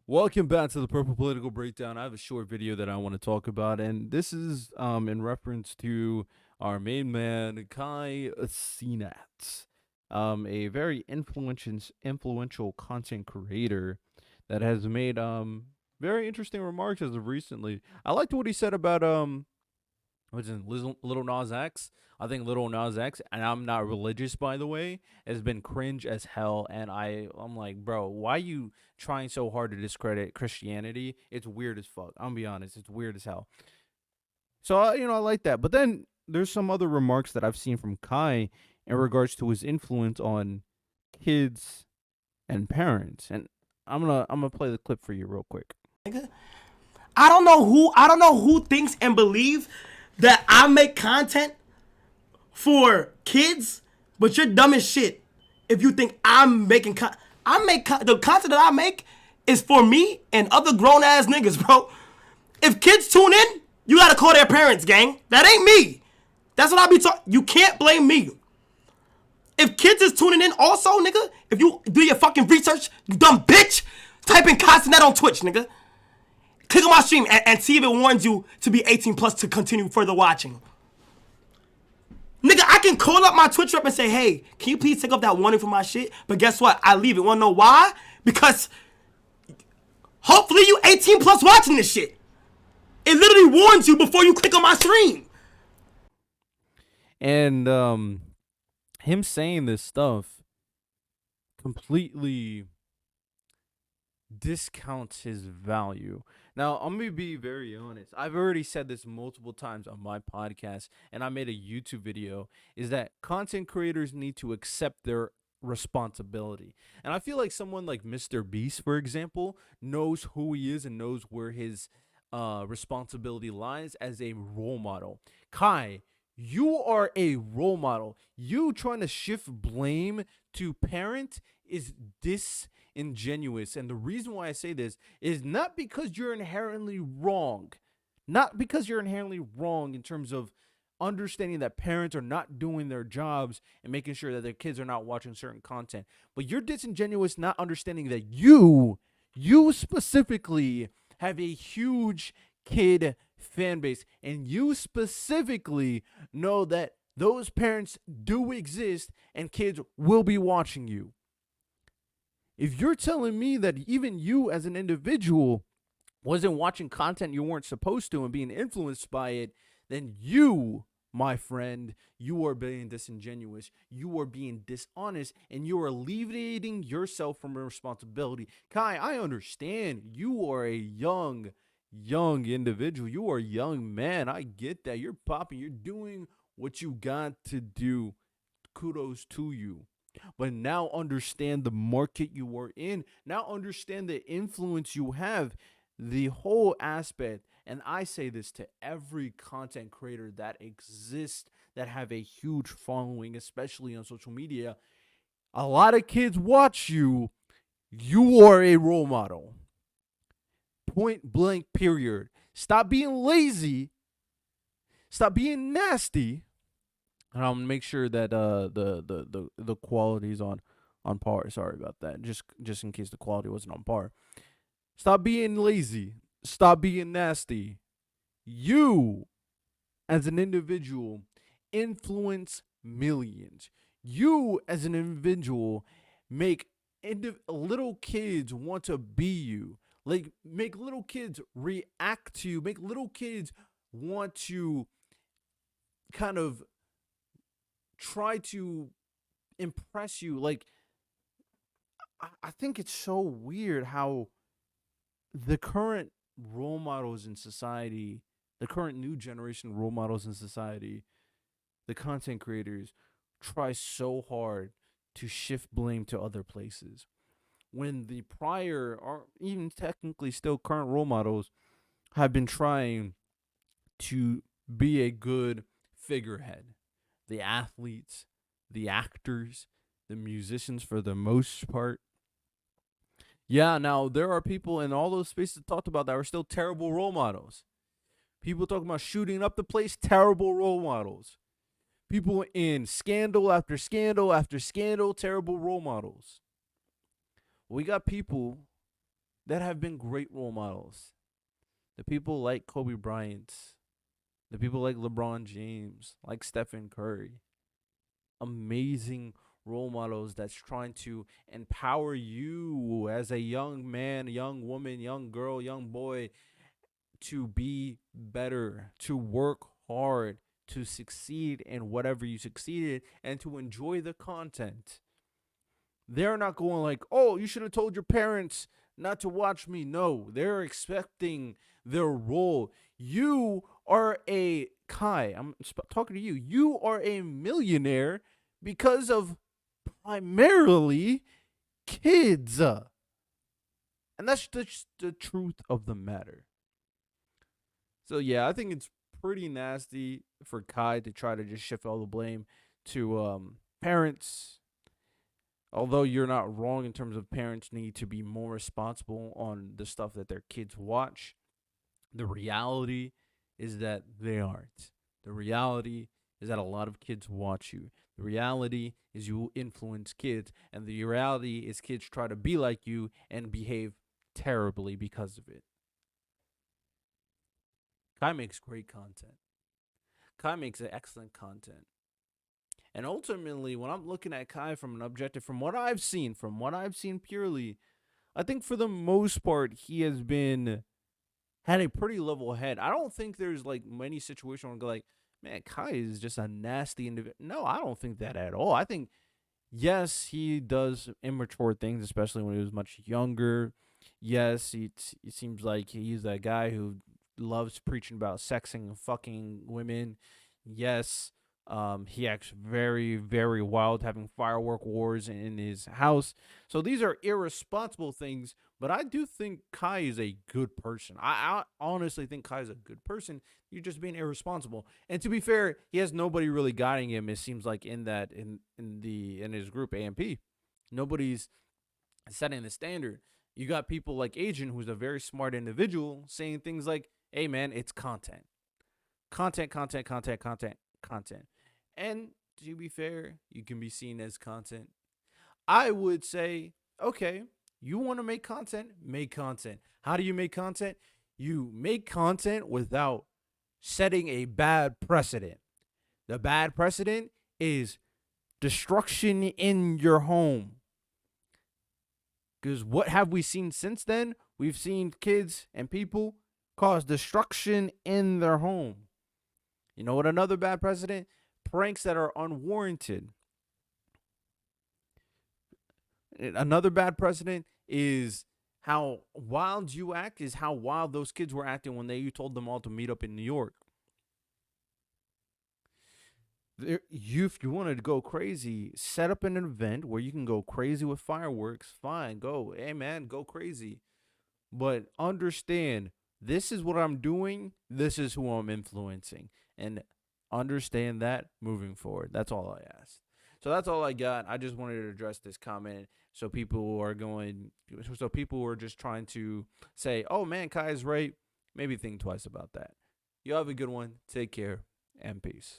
Welcome back to the Purple Political Breakdown. I have a short video that I want to talk about, and this is in reference to our main man, Kai Cenat, a very influential content creator that has made very interesting remarks as of recently. I liked what he said about which is Little Nas X. I think Little Nas X, and I'm not religious by the way, has been cringe as hell. And I'm like, bro, why you trying so hard to discredit Christianity? It's weird as fuck. I'm gonna be honest, it's weird as hell. So I like that. But then there's some other remarks that I've seen from Kai in regards to his influence on kids and parents, and I'm gonna play the clip for you real quick. I don't know who thinks and believes that I make content for kids, but you're dumb as shit if you think I'm making the content that I make is for me and other grown ass niggas, bro. If kids tune in, you gotta call their parents, gang. That ain't me. That's what I be talking. You can't blame me. If kids is tuning in also, nigga, if you do your fucking research, you dumb bitch, type in Cenat on Twitch, nigga. Click on my stream and see if it warns you to be 18 plus to continue further watching. Nigga, I can call up my Twitch rep and say, hey, can you please take off that warning for my shit? But guess what? I leave it. Wanna know why? Because hopefully you 18 plus watching this shit. It literally warns you before you click on my stream. And him saying this stuff completely discounts his value. Now, I'm going to be very honest. I've already said this multiple times on my podcast, and I made a YouTube video, is that content creators need to accept their responsibility. And I feel like someone like Mr. Beast, for example, knows who he is and knows where his responsibility lies as a role model. Kai, you are a role model. You trying to shift blame to parent is disingenuous. And the reason why I say this is not because you're inherently wrong. Not because you're inherently wrong in terms of understanding that parents are not doing their jobs and making sure that their kids are not watching certain content. But you're disingenuous not understanding that you specifically have a huge kid fan base, and you specifically know that those parents do exist and kids will be watching you. If you're telling me that even you as an individual wasn't watching content you weren't supposed to and being influenced by it, then you, my friend, you are being disingenuous, you are being dishonest, and you are alleviating yourself from responsibility. Kai, I understand you are a young individual. You are a young man. I get that. You're popping. You're doing what you got to do. Kudos to you. But now understand the market you are in. Now understand the influence you have. The whole aspect. And I say this to every content creator that exists that have a huge following, especially on social media. A lot of kids watch you. You are a role model. Point blank, period. Stop being lazy. Stop being nasty. And I'll make sure that the quality is on par. Sorry about that. Just in case the quality wasn't on par. Stop being lazy. Stop being nasty. You, as an individual, influence millions. You, as an individual, make little kids want to be you. Like, make little kids react to you. Make little kids want to kind of try to impress you. Like, I think it's so weird how the current role models in society, the current new generation role models in society, the content creators try so hard to shift blame to other places, when the prior or even technically still current role models have been trying to be a good figurehead. The athletes, the actors, the musicians, for the most part. Yeah, now there are people in all those spaces talked about that are still terrible role models. People talking about shooting up the place, terrible role models. People in scandal after scandal after scandal, terrible role models. We got people that have been great role models. The people like Kobe Bryant, the people like LeBron James, like Stephen Curry. Amazing role models that's trying to empower you as a young man, young woman, young girl, young boy to be better, to work hard, to succeed in whatever you succeeded, and to enjoy the content. They're not going like, oh, you should have told your parents not to watch me. No, they're expecting their role. You are a Kai. I'm talking to you. You are a millionaire because of primarily kids. And that's just the truth of the matter. So yeah, I think it's pretty nasty for Kai to try to just shift all the blame to parents. Although you're not wrong in terms of parents need to be more responsible on the stuff that their kids watch, the reality is that they aren't. The reality is that a lot of kids watch you. The reality is you influence kids, and the reality is kids try to be like you and behave terribly because of it. Kai makes great content. Kai makes excellent content. And ultimately, when I'm looking at Kai from an objective, from what I've seen purely, I think for the most part, he has been had a pretty level head. I don't think there's like many situations where I go like, man, Kai is just a nasty individual. No, I don't think that at all. I think yes, he does immature things, especially when he was much younger. Yes, it seems like he's that guy who loves preaching about sexing and fucking women. Yes, he acts very, very wild, having firework wars in his house. So these are irresponsible things, but I do think Kai is a good person. I honestly think Kai is a good person. You're just being irresponsible. And to be fair, he has nobody really guiding him. It seems like in his group AMP, nobody's setting the standard. You got people like Agent, who's a very smart individual, saying things like, "Hey, man, it's content, content, content, content, content, content." And to be fair, you can be seen as content. I would say, okay, you want to make content, make content. How do you make content? You make content without setting a bad precedent. The bad precedent is destruction in your home. Because what have we seen since then? We've seen kids and people cause destruction in their home. You know what another bad precedent? Pranks that are unwarranted. Another bad precedent is how wild you act is how wild those kids were acting when you told them all to meet up in New York. If you wanted to go crazy, set up an event where you can go crazy with fireworks. Fine, go. Hey, man, go crazy. But understand, this is what I'm doing. This is who I'm influencing. And understand that moving forward. That's all I asked. So that's all I got. I just wanted to address this comment so people who are just trying to say, oh man, Kai is right, maybe think twice about that. You have a good one. Take care and peace.